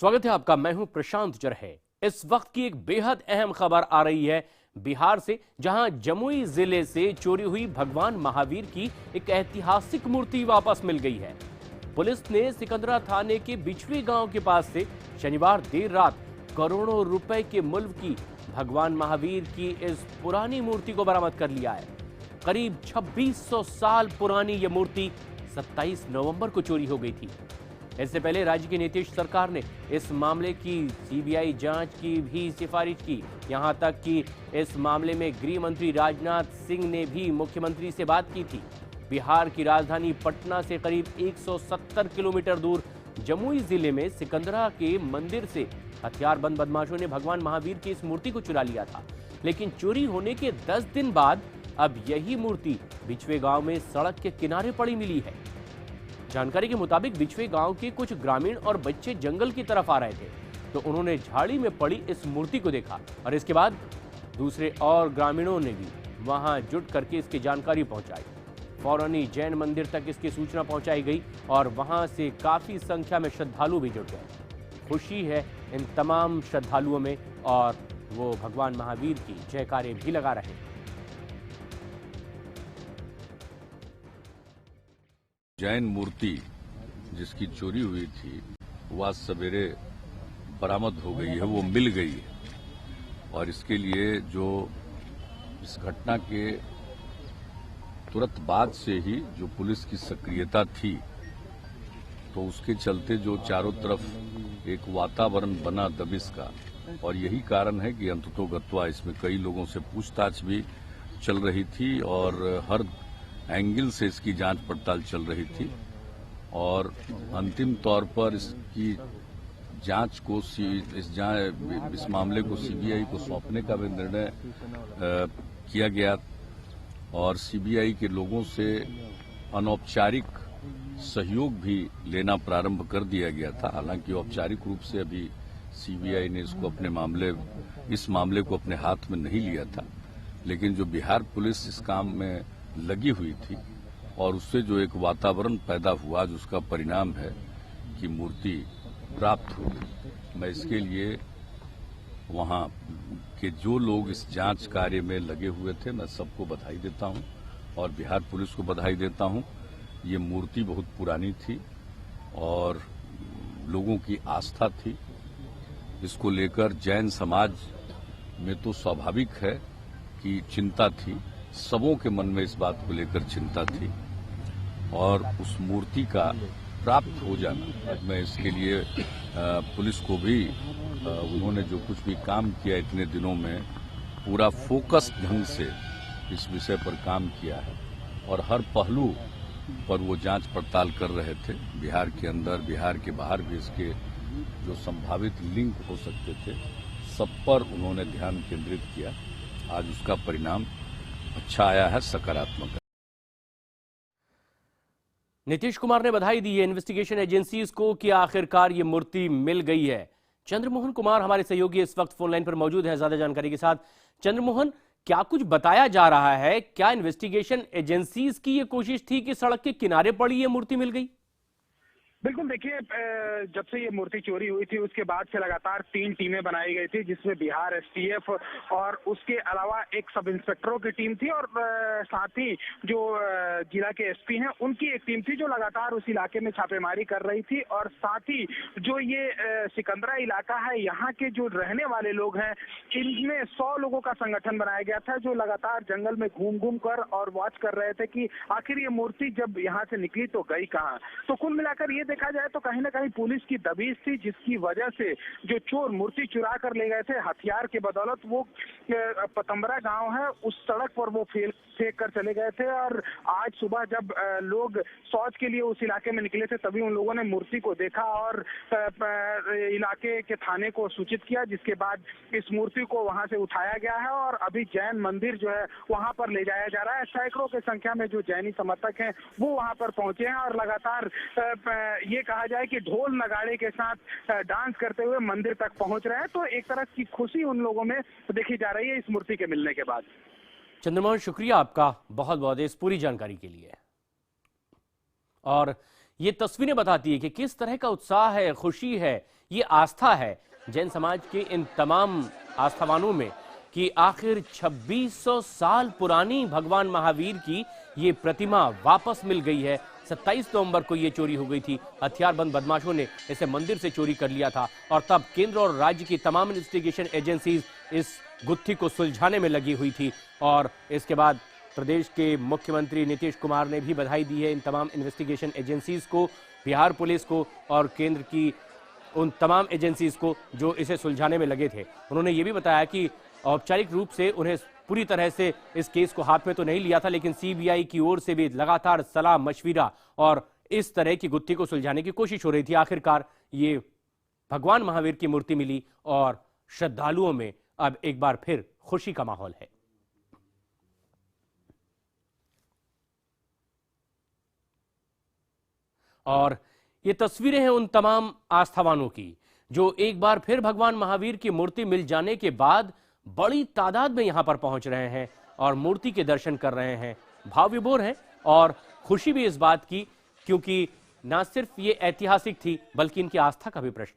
स्वागत है आपका। मैं हूं प्रशांत जरहे। इस वक्त की एक बेहद अहम खबर आ रही है बिहार से, जहां जमुई जिले से चोरी हुई भगवान महावीर की एक ऐतिहासिक मूर्ति वापस मिल गई है। पुलिस ने सिकंदरा थाने के बिछवे गांव के पास से शनिवार देर रात करोड़ों रुपए के मूल्य की भगवान महावीर की इस पुरानी मूर्ति को बरामद कर लिया है। करीब 2600 साल पुरानी यह मूर्ति 27 नवंबर को चोरी हो गई थी। इससे पहले राज्य की नीतीश सरकार ने इस मामले की सीबीआई जांच की भी सिफारिश की। यहां तक कि इस मामले में गृह मंत्री राजनाथ सिंह ने भी मुख्यमंत्री से बात की थी। बिहार की राजधानी पटना से करीब 170 किलोमीटर दूर जमुई जिले में सिकंदरा के मंदिर से हथियारबंद बदमाशों ने भगवान महावीर की इस मूर्ति को चुरा लिया था। लेकिन चोरी होने के 10 दिन बाद अब यही मूर्ति बिछवे गांव में सड़क के किनारे पड़ी मिली है। जानकारी के मुताबिक बिछवे गांव के कुछ ग्रामीण और बच्चे जंगल की तरफ आ रहे थे, तो उन्होंने झाड़ी में पड़ी इस मूर्ति को देखा और इसके बाद दूसरे और ग्रामीणों ने भी वहां जुट करके इसकी जानकारी पहुंचाई। फौरन ही जैन मंदिर तक इसकी सूचना पहुंचाई गई और वहां से काफी संख्या में श्रद्धालु भी जुट गए। खुशी है इन तमाम श्रद्धालुओं में और वो भगवान महावीर की जयकारे भी लगा रहे हैं। जैन मूर्ति जिसकी चोरी हुई थी वह सवेरे बरामद हो गई है, वो मिल गई है। और इसके लिए जो इस घटना के तुरंत बाद से ही जो पुलिस की सक्रियता थी, तो उसके चलते जो चारों तरफ एक वातावरण बना दबिश का, और यही कारण है कि अंततोगत्वा इसमें कई लोगों से पूछताछ भी चल रही थी और हर एंगल से इसकी जांच पड़ताल चल रही थी। और अंतिम तौर पर इसकी जांच को इस मामले को सीबीआई को सौंपने का भी निर्णय किया गया और सीबीआई के लोगों से अनौपचारिक सहयोग भी लेना प्रारंभ कर दिया गया था। हालांकि औपचारिक रूप से अभी सीबीआई ने इस मामले को अपने हाथ में नहीं लिया था, लेकिन जो बिहार पुलिस इस काम में लगी हुई थी और उससे जो एक वातावरण पैदा हुआ, जिसका परिणाम है कि मूर्ति प्राप्त हुई। मैं इसके लिए वहां के जो लोग इस जांच कार्य में लगे हुए थे, मैं सबको बधाई देता हूं और बिहार पुलिस को बधाई देता हूं। ये मूर्ति बहुत पुरानी थी और लोगों की आस्था थी। इसको लेकर जैन समाज में तो स्वाभाविक है कि चिंता थी, सबों के मन में इस बात को लेकर चिंता थी और उस मूर्ति का प्राप्त हो जाना, मैं इसके लिए पुलिस को भी उन्होंने जो कुछ भी काम किया इतने दिनों में, पूरा फोकस ढंग से इस विषय पर काम किया है और हर पहलू पर वो जांच पड़ताल कर रहे थे। बिहार के अंदर, बिहार के बाहर भी इसके जो संभावित लिंक हो सकते थे, सब पर उन्होंने ध्यान केंद्रित किया। आज उसका परिणाम अच्छा आया है, सकारात्मक। नीतीश कुमार ने बधाई दी है इन्वेस्टिगेशन एजेंसीज को कि आखिरकार ये मूर्ति मिल गई है। चंद्रमोहन कुमार हमारे सहयोगी इस वक्त फोन लाइन पर मौजूद है ज्यादा जानकारी के साथ। चंद्रमोहन, क्या कुछ बताया जा रहा है? क्या इन्वेस्टिगेशन एजेंसीज की ये कोशिश थी कि सड़क के किनारे पड़ी ये मूर्ति मिल गई? बिल्कुल, देखिए, जब से ये मूर्ति चोरी हुई थी उसके बाद से लगातार 3 टीमें बनाई गई थी, जिसमें बिहार एसटीएफ और उसके अलावा एक सब इंस्पेक्टरों की टीम थी और साथ ही जो जिला के एसपी हैं उनकी एक टीम थी जो लगातार उस इलाके में छापेमारी कर रही थी। और साथ ही जो ये सिकंदरा इलाका है, यहाँ के जो रहने वाले लोग हैं, इनमें 100 लोगों का संगठन बनाया गया था जो लगातार जंगल में घूम घूम कर और वॉच कर रहे थे कि आखिर ये मूर्ति जब यहाँ से निकली तो गई कहाँ। तो कुल मिलाकर ये देखा जाए तो कहीं ना कहीं पुलिस की दबिश थी, जिसकी वजह से जो चोर मूर्ति चुरा कर ले गए थे हथियार के बदौलत, वो पतंबरा गांव है उस सड़क पर वो फेंक कर चले गए थे। और आज सुबह जब लोग शौच के लिए उस इलाके में निकले थे, तभी उन लोगों ने मूर्ति को देखा और इलाके के थाने को सूचित किया, जिसके बाद इस मूर्ति को वहां से उठाया गया है और अभी जैन मंदिर जो है वहां पर ले जाया जा रहा है। सैकड़ों की संख्या में जो जैनी समर्थक हैं वो वहां पर पहुंचे हैं और लगातार ये कहा जाए कि ढोल नगाड़े के साथ डांस करते हुए मंदिर तक पहुंच रहे हैं। तो एक तरह की खुशी उन लोगों में देखी जा रही है इस मूर्ति के मिलने के बाद। चंद्रमोहन, शुक्रिया आपका बहुत बहुत इस पूरी जानकारी के लिए। और ये तस्वीरें बताती है कि किस तरह का उत्साह है, खुशी है ये आस्था है जैन समाज के इन तमाम आस्थावानों में कि आखिर 2600 साल पुरानी भगवान महावीर की ये प्रतिमा वापस मिल गई है। 27 नवंबर को ये चोरी हो गई थी। हथियारबंद बदमाशों ने इसे मंदिर से चोरी कर लिया था और तब केंद्र और राज्य की तमाम इन्वेस्टिगेशन एजेंसीज इस गुत्थी को सुलझाने में लगी हुई थी। और इसके बाद प्रदेश के मुख्यमंत्री नीतीश कुमार ने भी बधाई दी है इन तमाम इन्वेस्टिगेशन एजेंसीज को, बिहार पुलिस को और केंद्र की उन तमाम एजेंसीज को जो इसे सुलझाने में लगे थे। उन्होंने ये भी बताया कि औपचारिक रूप से उन्हें पूरी तरह से इस केस को हाथ में तो नहीं लिया था, लेकिन सीबीआई की ओर से भी लगातार सलाह मशविरा और इस तरह की गुत्थी को सुलझाने की कोशिश हो रही थी। आखिरकार ये भगवान महावीर की मूर्ति मिली और श्रद्धालुओं में अब एक बार फिर खुशी का माहौल है। और ये तस्वीरें हैं उन तमाम आस्थावानों की जो एक बार फिर भगवान महावीर की मूर्ति मिल जाने के बाद बड़ी तादाद में यहां पर पहुंच रहे हैं और मूर्ति के दर्शन कर रहे हैं, भाव विभोर हैं और खुशी भी इस बात की क्योंकि ना सिर्फ ये ऐतिहासिक थी बल्कि इनकी आस्था का भी प्रश्न